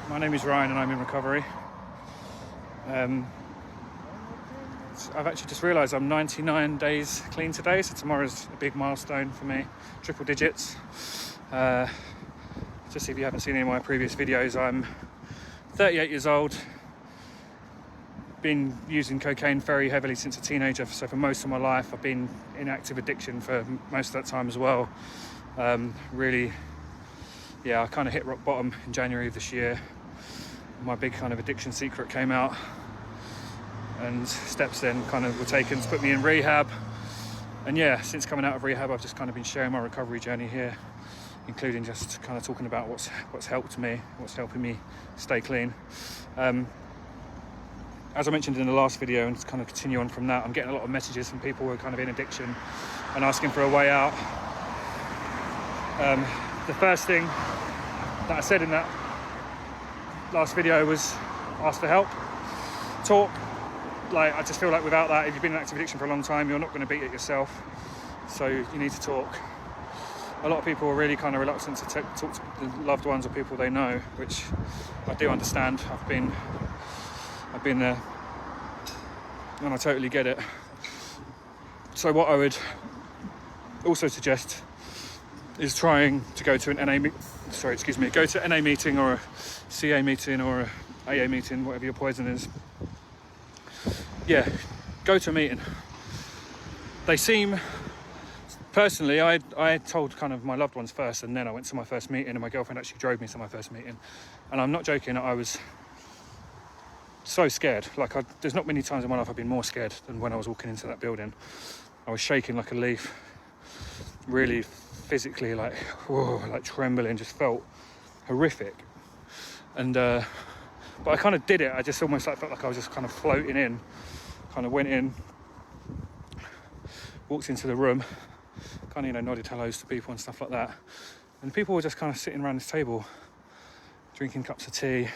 My name is Ryan and I'm in recovery. I've actually just realised I'm 99 days clean today, so tomorrow's a big milestone for me, triple digits. Just if you haven't seen any of my previous videos, I'm 38 years old, been using cocaine very heavily since a teenager, so for most of my life I've been in active addiction for most of that time as well. I kind of hit rock bottom in January of this year. My big kind of addiction secret came out, and steps then kind of were taken to put me in rehab. And yeah, since coming out of rehab, I've just kind of been sharing my recovery journey here, including just kind of talking about what's helped me, what's helping me stay clean. As I mentioned in the last video, and to kind of continue on from that, I'm getting a lot of messages from people who are kind of in addiction and asking for a way out. The first thing that I said in that last video was ask for help, talk. Like, I just feel like without that, if you've been in active addiction for a long time, you're not going to beat it yourself. So you need to talk. A lot of people are really kind of reluctant to talk to loved ones or people they know, which I do understand. I've been there, and I totally get it. So what I would also suggest is trying to go to an NA meeting or a CA meeting or a AA meeting, whatever your poison is. Yeah, go to a meeting. They seem, personally, I told kind of my loved ones first, and then I went to my first meeting, and my girlfriend actually drove me to my first meeting. And I'm not joking, I was so scared. There's not many times in my life I've been more scared than when I was walking into that building. I was shaking like a leaf, really physically, like trembling, just felt horrific. And but I kind of did it. I just almost felt like I was just kind of floating in. Kind of went in, walked into the room, kind of nodded hellos to people and stuff like that. And people were just kind of sitting around this table, drinking cups of tea.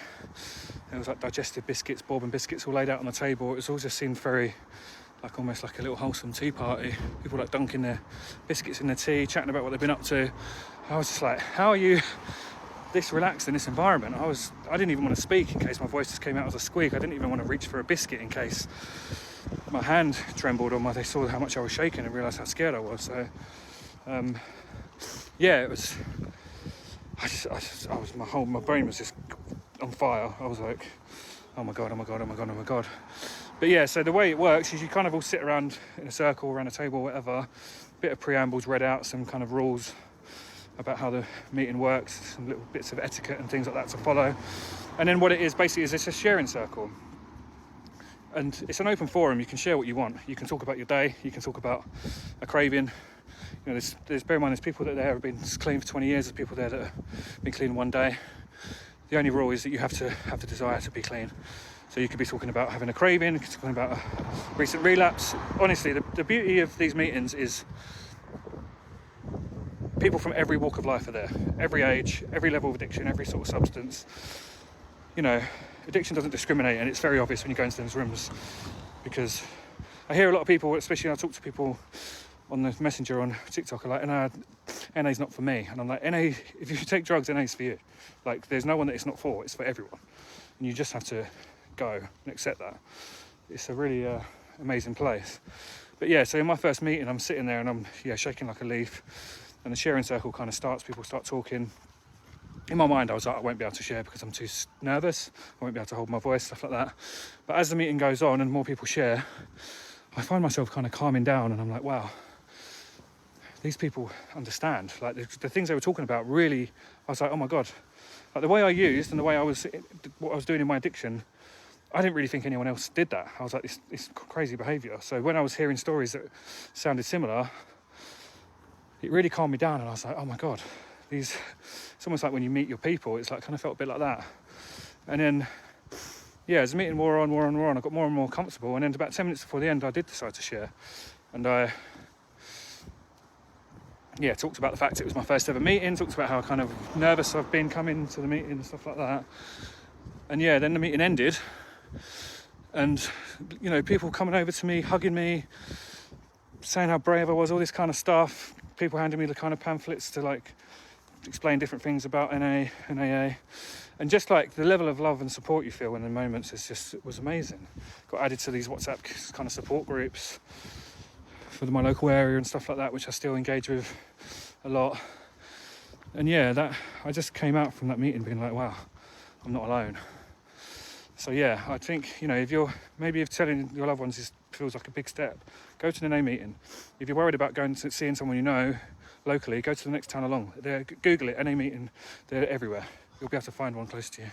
There was like digestive biscuits, bourbon biscuits all laid out on the table. It all just seemed very almost like a little wholesome tea party. People like dunking their biscuits in their tea, chatting about what they've been up to. I was just like, how are you this relaxed in this environment? I didn't even want to speak in case my voice just came out as a squeak. I didn't even want to reach for a biscuit in case my hand trembled or they saw how much I was shaking and realised how scared I was. So it was, my brain was just on fire. I was like, oh my god. But yeah, so the way it works is you kind of all sit around in a circle around a table or whatever, a bit of preambles read out, some kind of rules about how the meeting works, some little bits of etiquette and things like that to follow. And then what it is basically is it's a sharing circle. And it's an open forum. You can share what you want. You can talk about your day. You can talk about a craving. There's bear in mind, there's people that there have been clean for 20 years. There's people there that have been clean one day. The only rule is that you have to have the desire to be clean. So you could be talking about having a craving, you could be talking about a recent relapse. Honestly, the beauty of these meetings is people from every walk of life are there. Every age, every level of addiction, every sort of substance. Addiction doesn't discriminate, and it's very obvious when you go into those rooms, because I hear a lot of people, especially when I talk to people on the messenger on TikTok, are like, NA's not for me. And I'm like, NA, if you take drugs, NA's for you. There's no one that it's not for, it's for everyone. And you just have to go and accept that. It's a really amazing place. But yeah, so in my first meeting, I'm sitting there and I'm shaking like a leaf, and the sharing circle kind of starts. People start talking. In my mind, I was like, I won't be able to share because I'm too nervous. I won't be able to hold my voice, stuff like that. But as the meeting goes on and more people share, I find myself kind of calming down, and I'm like, wow, these people understand. The things they were talking about, really, I was like, oh my God. The way I used and the way what I was doing in my addiction, I didn't really think anyone else did that. I was like, this crazy behaviour. So when I was hearing stories that sounded similar, it really calmed me down, and I was like, oh my God, it's almost like when you meet your people, it's kind of felt a bit like that. And then, as the meeting wore on, I got more and more comfortable, and then about 10 minutes before the end, I did decide to share. And I talked about the fact it was my first ever meeting, talked about how kind of nervous I've been coming to the meeting and stuff like that. And then the meeting ended, and people coming over to me, hugging me, saying how brave I was, all this kind of stuff. People handing me the kind of pamphlets to explain different things about NA and AA. And just like the level of love and support you feel in the moments was amazing. Got added to these WhatsApp kind of support groups for my local area and stuff like that, which I still engage with a lot. And yeah, that I just came out from that meeting being like, wow, I'm not alone. So yeah, I think, you know, if telling your loved ones feels like a big step, go to the NA meeting. If you're worried about going to seeing someone you know locally, go to the next town along. Google it, NA meeting, they're everywhere. You'll be able to find one close to you.